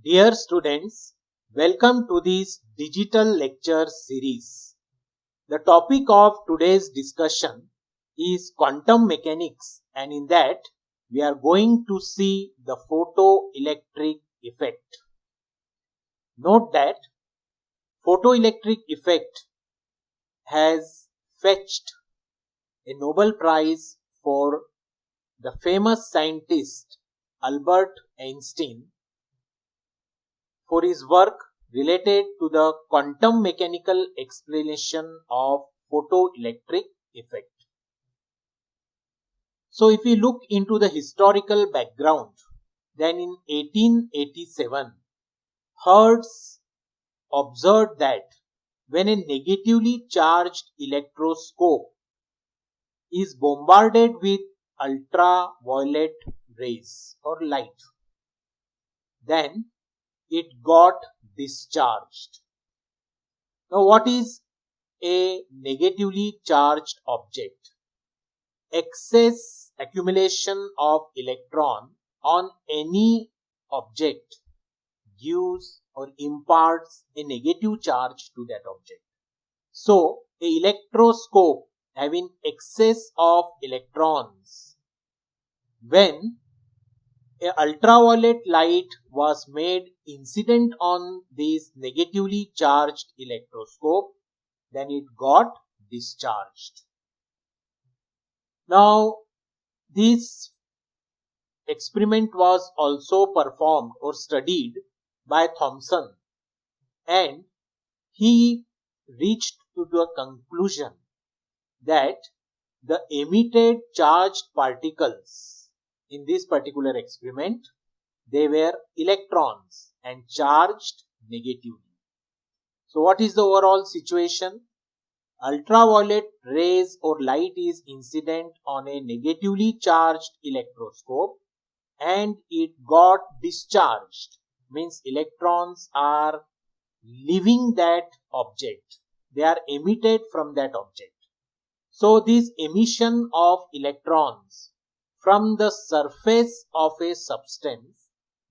Dear students, welcome to this digital lecture series. The topic of today's discussion is quantum mechanics, and in that we are going to see the photoelectric effect. Note that photoelectric effect has fetched a Nobel Prize for the famous scientist Albert Einstein for his work related to the quantum mechanical explanation of photoelectric effect. So if we look into the historical background, then in 1887, Hertz observed that when a negatively charged electroscope is bombarded with ultraviolet rays or light, then it got discharged. Now, what is a negatively charged object? Excess accumulation of electron on any object gives or imparts a negative charge to that object. So, a electroscope having excess of electrons, when a ultraviolet light was made incident on this negatively charged electroscope, then it got discharged. Now, this experiment was also performed or studied by Thomson, and he reached to the conclusion that the emitted charged particles in this particular experiment, they were electrons and charged negatively. So what is the overall situation? Ultraviolet rays or light is incident on a negatively charged electroscope and it got discharged. Means electrons are leaving that object. They are emitted from that object. So this emission of electrons from the surface of a substance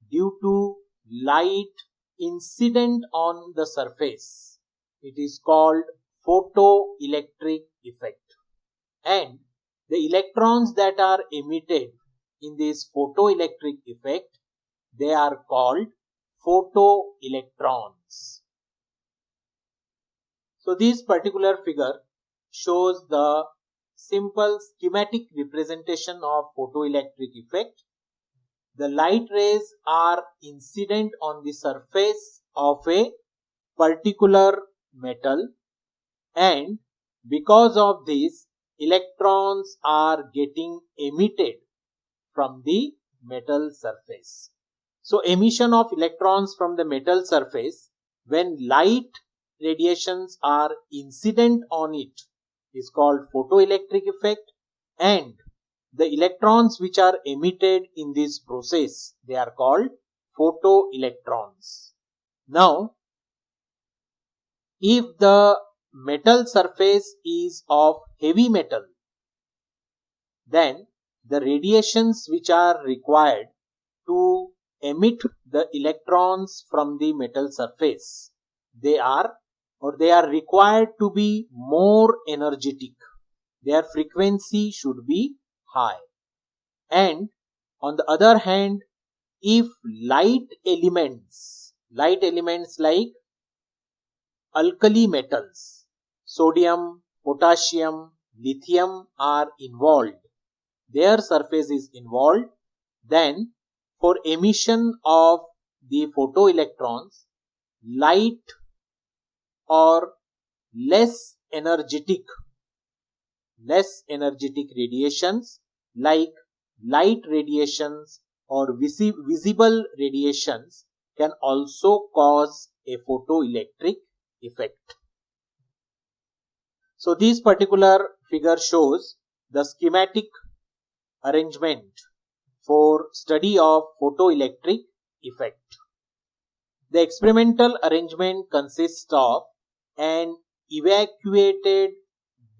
due to light incident on the surface, it is called photoelectric effect. And the electrons that are emitted in this photoelectric effect, they are called photoelectrons. So this particular figure shows the simple schematic representation of photoelectric effect. The light rays are incident on the surface of a particular metal, and because of this, electrons are getting emitted from the metal surface. So emission of electrons from the metal surface, when light radiations are incident on it, is called photoelectric effect, and the electrons which are emitted in this process, they are called photoelectrons. Now, if the metal surface is of heavy metal, then the radiations which are required to emit the electrons from the metal surface, they are required to be more energetic. Their frequency should be high. And on the other hand, if light elements like alkali metals, sodium, potassium, lithium are involved, their surface is involved, then for emission of the photoelectrons, light or less energetic radiations like light radiations or visible radiations can also cause a photoelectric effect. So this particular figure shows the schematic arrangement for study of photoelectric effect. The experimental arrangement consists of an evacuated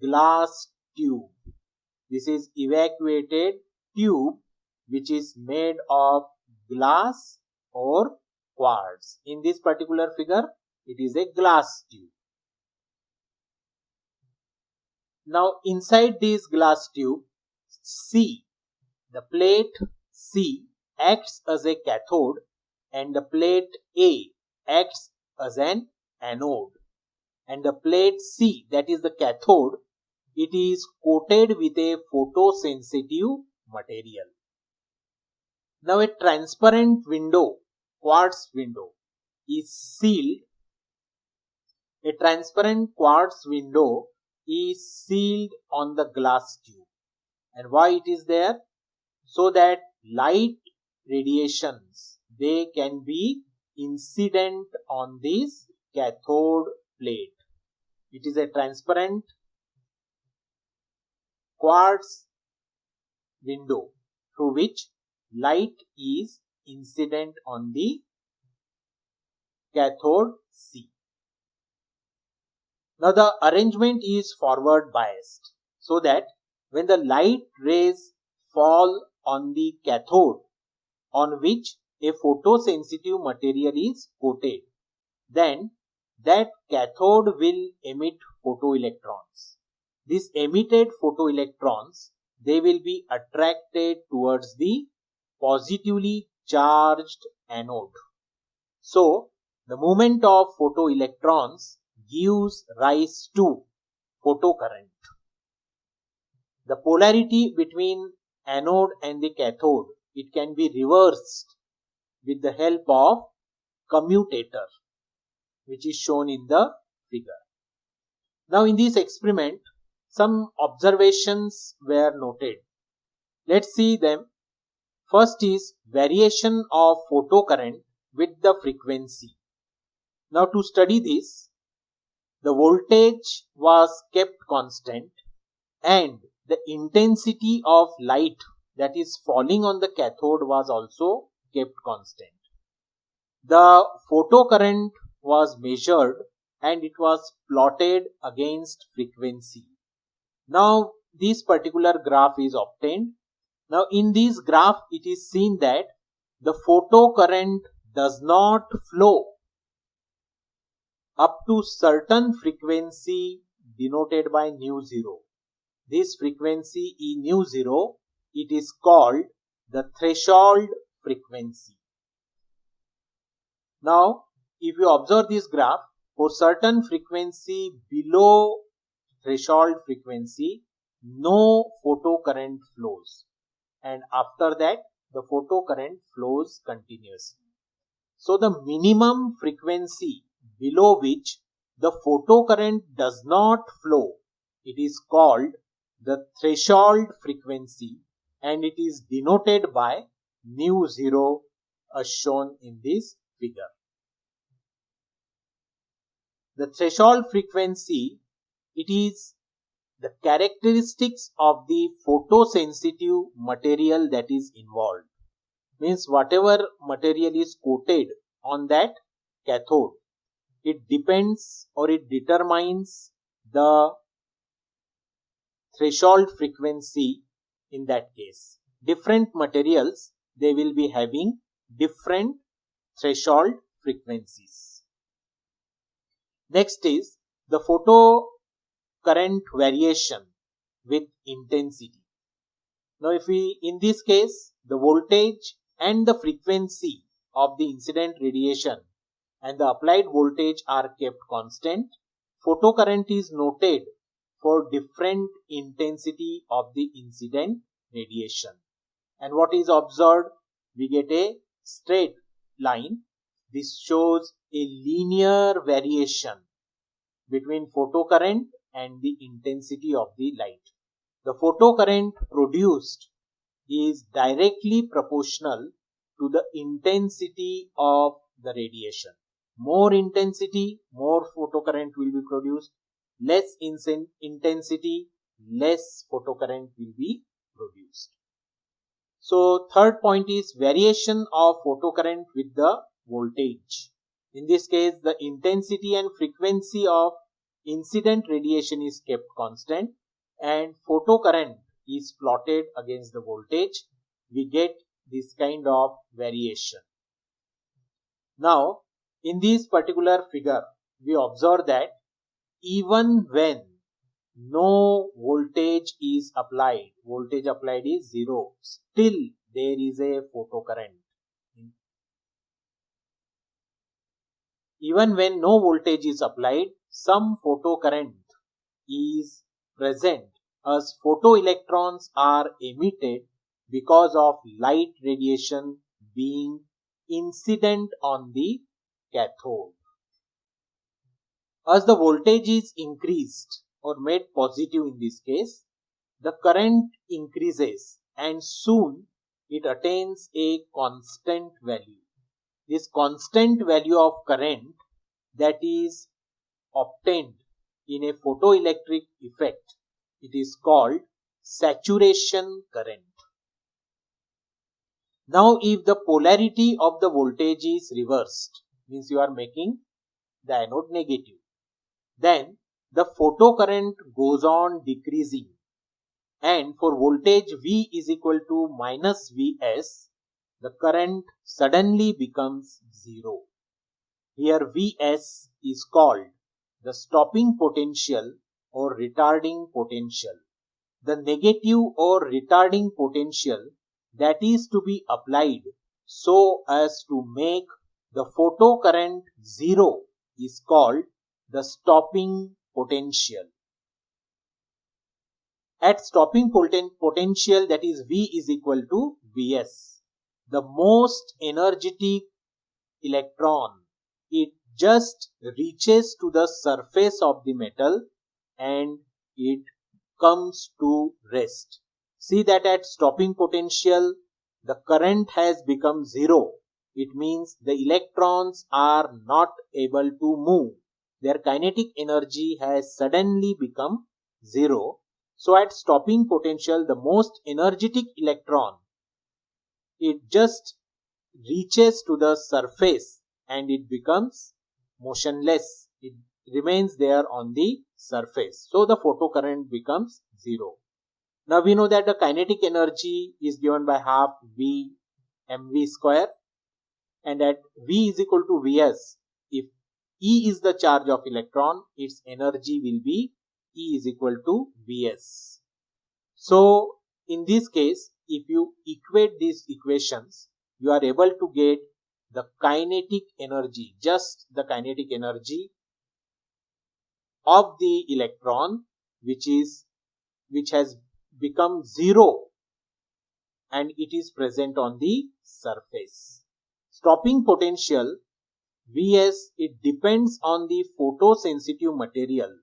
glass tube. This is evacuated tube which is made of glass or quartz. In this particular figure, it is a glass tube. Now inside this glass tube, C, the plate C acts as a cathode and the plate A acts as an anode. And the plate C, that is the cathode, it is coated with a photosensitive material. Now a transparent window, quartz window, is sealed. A transparent quartz window is sealed on the glass tube. And why it is there? So that light radiations, they can be incident on this cathode plate. It is a transparent quartz window through which light is incident on the cathode C. Now the arrangement is forward biased so that when the light rays fall on the cathode on which a photosensitive material is coated, then that cathode will emit photoelectrons. These emitted photoelectrons, they will be attracted towards the positively charged anode. So the movement of photoelectrons gives rise to photocurrent. The polarity between anode and the cathode, it can be reversed with the help of commutator, which is shown in the figure. Now in this experiment, some observations were noted. Let's see them. First is variation of photocurrent with the frequency. Now to study this, the voltage was kept constant and the intensity of light that is falling on the cathode was also kept constant. The photocurrent was measured and it was plotted against frequency. Now this particular graph is obtained. Now in this graph it is seen that the photocurrent does not flow up to certain frequency denoted by nu zero. This frequency E nu zero, it is called the threshold frequency. Now if you observe this graph, for certain frequency below threshold frequency, no photocurrent flows, and after that the photocurrent flows continuously. So the minimum frequency below which the photocurrent does not flow, it is called the threshold frequency and it is denoted by nu zero as shown in this figure. The threshold frequency, it is the characteristics of the photosensitive material that is involved. Means whatever material is coated on that cathode, it depends or it determines the threshold frequency in that case. Different materials, they will be having different threshold frequencies. Next is the photocurrent variation with intensity. Now if we, in this case, the voltage and the frequency of the incident radiation and the applied voltage are kept constant, photocurrent is noted for different intensity of the incident radiation. And what is observed? We get a straight line. This shows a linear variation between photocurrent and the intensity of the light. The photocurrent produced is directly proportional to the intensity of the radiation. More intensity, more photocurrent will be produced. Less intensity, less photocurrent will be produced. So third point is variation of photocurrent with the voltage. In this case, the intensity and frequency of incident radiation is kept constant and photocurrent is plotted against the voltage. We get this kind of variation. Now, in this particular figure, we observe that even when no voltage is applied is 0, still there is a photocurrent. Even when no voltage is applied, some photocurrent is present as photoelectrons are emitted because of light radiation being incident on the cathode. As the voltage is increased or made positive in this case, the current increases and soon it attains a constant value. This constant value of current that is obtained in a photoelectric effect, it is called saturation current. Now, if the polarity of the voltage is reversed, means you are making the anode negative, then the photocurrent goes on decreasing, and for voltage V is equal to minus Vs, the current suddenly becomes 0. Here Vs is called the stopping potential or retarding potential. The negative or retarding potential that is to be applied so as to make the photocurrent 0 is called the stopping potential. At stopping potential, that is V is equal to Vs, the most energetic electron, it just reaches to the surface of the metal and it comes to rest. See that at stopping potential, the current has become 0. It means the electrons are not able to move. Their kinetic energy has suddenly become 0. So at stopping potential, the most energetic electron, it just reaches to the surface and it becomes motionless. It remains there on the surface. So the photocurrent becomes 0. Now we know that the kinetic energy is given by half V mv square, and at V is equal to Vs, if E is the charge of electron, its energy will be E is equal to Vs. So in this case, if you equate these equations, you are able to get the kinetic energy, just the kinetic energy of the electron, which has become 0 and it is present on the surface. Stopping potential Vs, it depends on the photosensitive material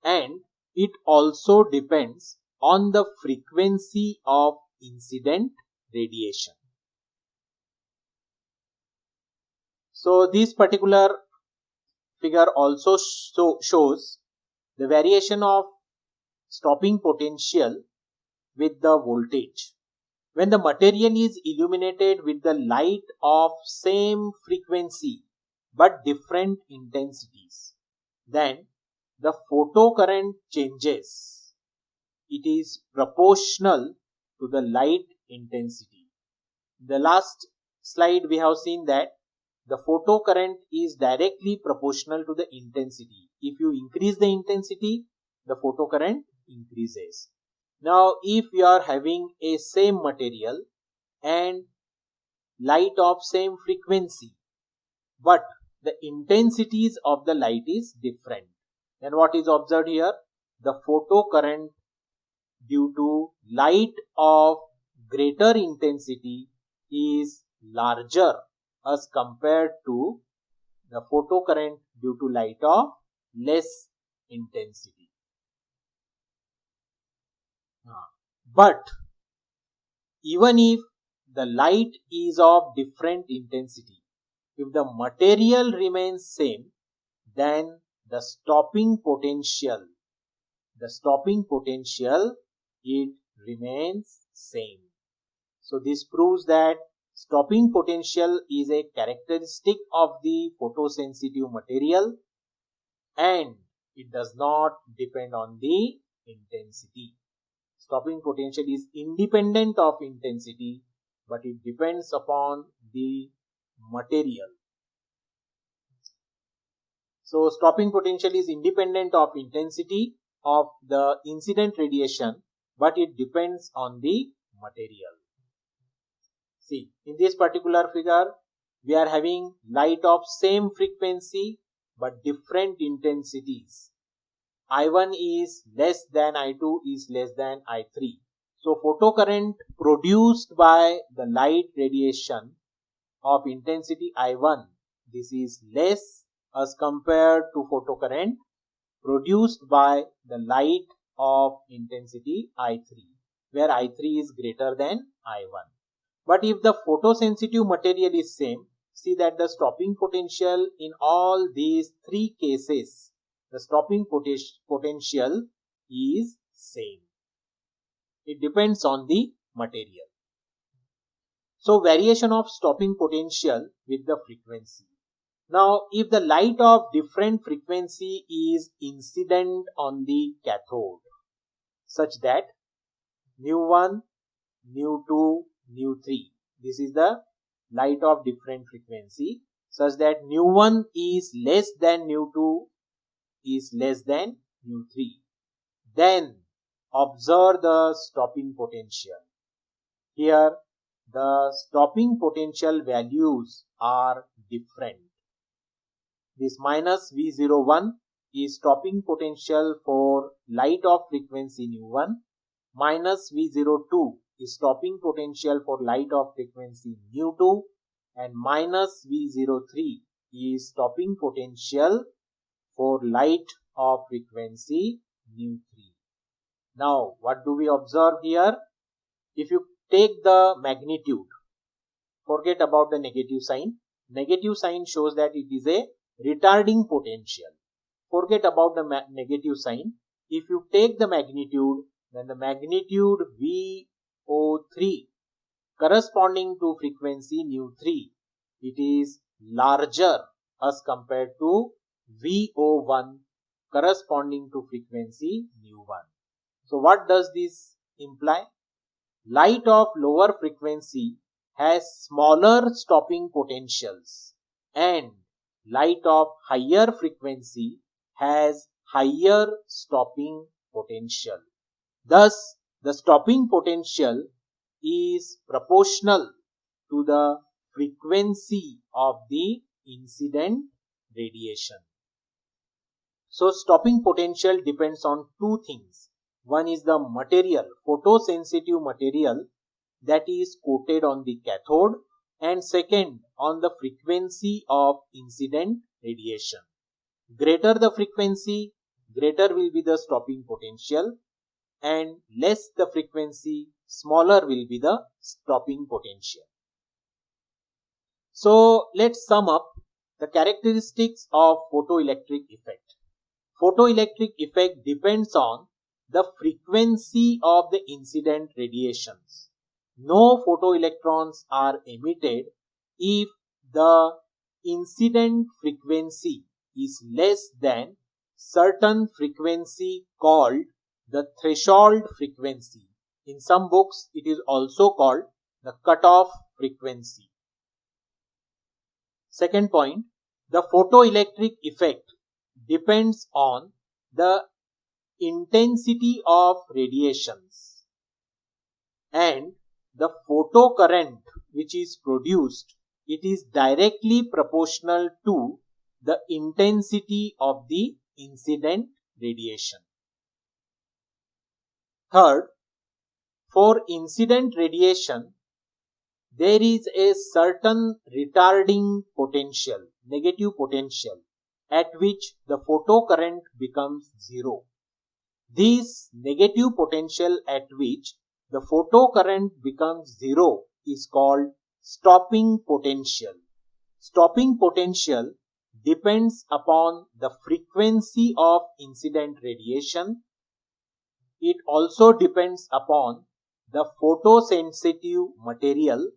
and it also depends on the frequency of incident radiation. So this particular figure also shows the variation of stopping potential with the voltage. When the material is illuminated with the light of same frequency but different intensities, then the photocurrent changes. It is proportional to the light intensity. The last slide we have seen that the photocurrent is directly proportional to the intensity. If you increase the intensity, the photocurrent increases. Now, if you are having a same material and light of same frequency, but the intensities of the light is different, then what is observed here? The photocurrent due to light of greater intensity is larger as compared to the photocurrent due to light of less intensity. But even if the light is of different intensity, if the material remains same, then the stopping potential, it remains same. So this proves that stopping potential is a characteristic of the photosensitive material and it does not depend on the intensity. Stopping potential is independent of intensity, but it depends upon the material. So stopping potential is independent of intensity of the incident radiation, but it depends on the material. See, in this particular figure, we are having light of same frequency but different intensities. I1 is less than I2 is less than I3. So photocurrent produced by the light radiation of intensity I1, this is less as compared to photocurrent produced by the light of intensity I3, where I3 is greater than I1. But if the photosensitive material is same, see that the stopping potential in all these three cases, the stopping potential is same. It depends on the material. So variation of stopping potential with the frequency. Now if the light of different frequency is incident on the cathode, such that nu1, nu2, nu3, this is the light of different frequency, such that nu1 is less than nu2 is less than nu3, then observe the stopping potential. Here the stopping potential values are different. This minus V01 is stopping potential for light of frequency nu1, minus V02 is stopping potential for light of frequency nu2, and minus V03 is stopping potential for light of frequency nu3. Now what do we observe here? If you take the magnitude, forget about the negative sign. Negative sign shows that it is a retarding potential. Forget about the negative sign. If you take the magnitude, then the magnitude VO3 corresponding to frequency nu3, it is larger as compared to VO1 corresponding to frequency nu1. So what does this imply? Light of lower frequency has smaller stopping potentials and light of higher frequency has higher stopping potential. Thus, the stopping potential is proportional to the frequency of the incident radiation. So, stopping potential depends on two things. One is the material, photosensitive material that is coated on the cathode, and second on the frequency of incident radiation. Greater the frequency, greater will be the stopping potential, and less the frequency, smaller will be the stopping potential. So let's sum up the characteristics of photoelectric effect. Photoelectric effect depends on the frequency of the incident radiations. No photoelectrons are emitted if the incident frequency is less than certain frequency called the threshold frequency. In some books, it is also called the cutoff frequency. Second point, the photoelectric effect depends on the intensity of radiations, and the photocurrent which is produced, it is directly proportional to the intensity of the incident radiation. Third, for incident radiation, there is a certain retarding potential, negative potential, at which the photocurrent becomes zero. This negative potential at which the photocurrent becomes zero is called stopping potential. Stopping potential depends upon the frequency of incident radiation. It also depends upon the photosensitive material,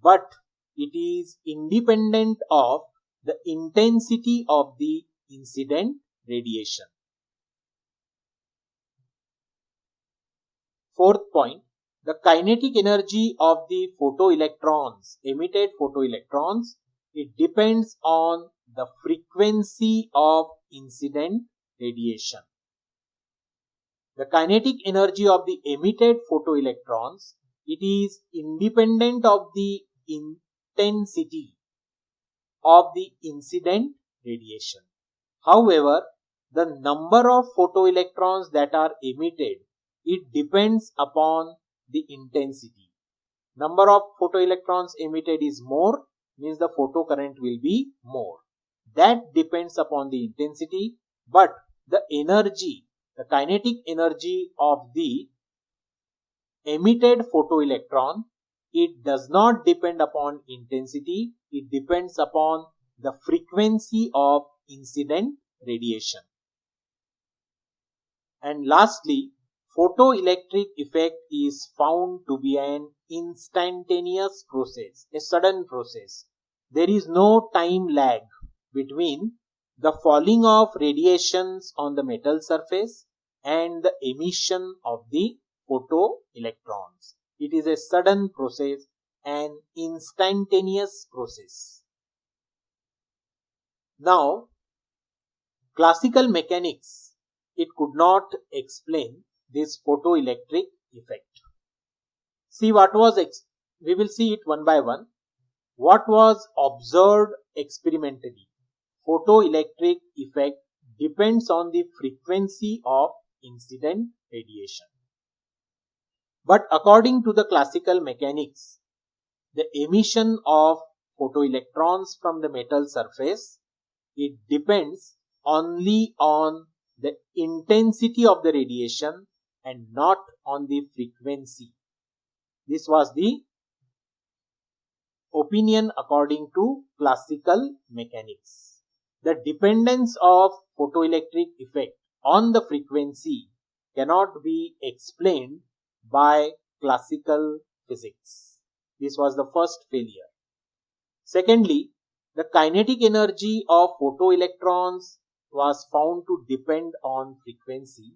but it is independent of the intensity of the incident radiation. Fourth point, the kinetic energy of the photoelectrons, emitted photoelectrons, It depends on the frequency of incident radiation. The kinetic energy of the emitted photoelectrons, it is independent of the intensity of the incident radiation. However, the number of photoelectrons that are emitted, it depends upon the intensity. Number of photoelectrons emitted is more, means the photocurrent will be more. That depends upon the intensity, but the energy, the kinetic energy of the emitted photoelectron, it does not depend upon intensity, it depends upon the frequency of incident radiation. And lastly, photoelectric effect is found to be an instantaneous process, a sudden process. There is no time lag between the falling of radiations on the metal surface and the emission of the photoelectrons. It is a sudden process, an instantaneous process. Now, classical mechanics, it could not explain this photoelectric effect. See what was, we will see it one by one. What was observed experimentally? Photoelectric effect depends on the frequency of incident radiation. But according to the classical mechanics, the emission of photoelectrons from the metal surface, it depends only on the intensity of the radiation and not on the frequency. This was the opinion according to classical mechanics. The dependence of photoelectric effect on the frequency cannot be explained by classical physics. This was the first failure. Secondly, the kinetic energy of photoelectrons was found to depend on frequency,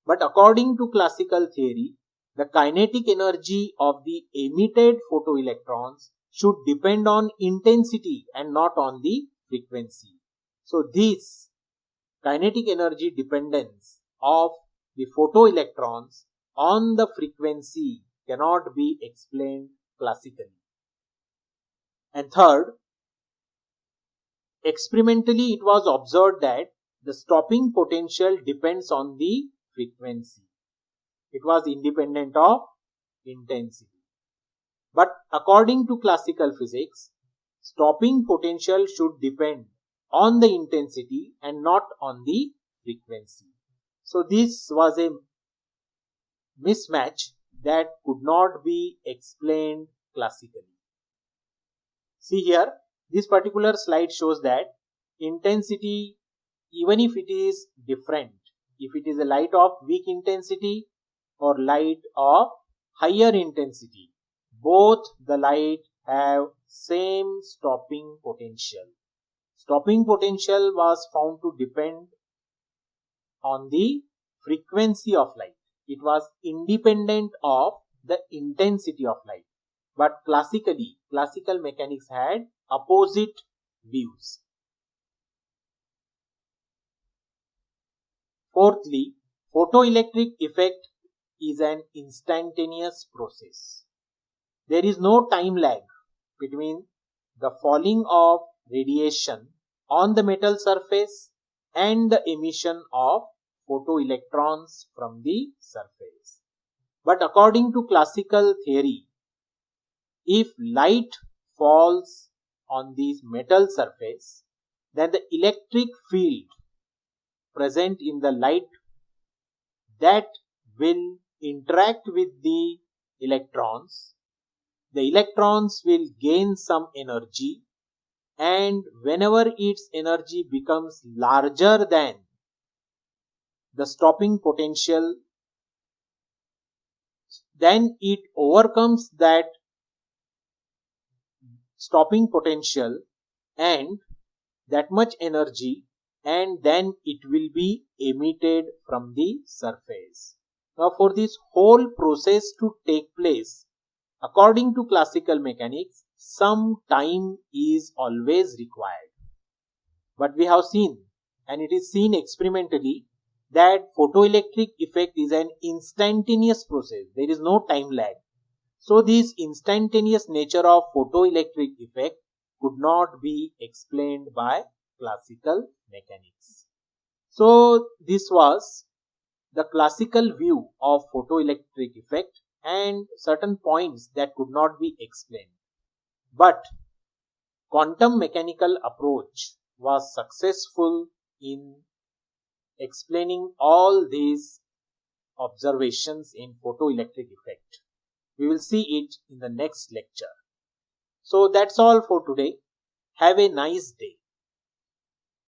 but according to classical theory, the kinetic energy of the emitted photoelectrons should depend on intensity and not on the frequency. So this kinetic energy dependence of the photoelectrons on the frequency cannot be explained classically. And third, experimentally it was observed that the stopping potential depends on the frequency. It was independent of intensity. But according to classical physics, stopping potential should depend on the intensity and not on the frequency. So this was a mismatch that could not be explained classically. See here, this particular slide shows that intensity, even if it is different, if it is a light of weak intensity or light of higher intensity, both the light have same stopping potential. Stopping potential was found to depend on the frequency of light. It was independent of the intensity of light. But classical mechanics had opposite views. Fourthly, photoelectric effect is an instantaneous process. There is no time lag between the falling of radiation on the metal surface and the emission of photoelectrons from the surface. But according to classical theory, if light falls on the metal surface, then the electric field present in the light that will interact with the electrons, the electrons will gain some energy, and whenever its energy becomes larger than the stopping potential, then it overcomes that stopping potential and that much energy, and then it will be emitted from the surface. Now for this whole process to take place, according to classical mechanics, some time is always required. But we have seen, and it is seen experimentally, that photoelectric effect is an instantaneous process. There is no time lag. So this instantaneous nature of photoelectric effect could not be explained by classical mechanics. So this was the classical view of photoelectric effect and certain points that could not be explained. But quantum mechanical approach was successful in explaining all these observations in photoelectric effect. We will see it in the next lecture. So that's all for today. Have a nice day.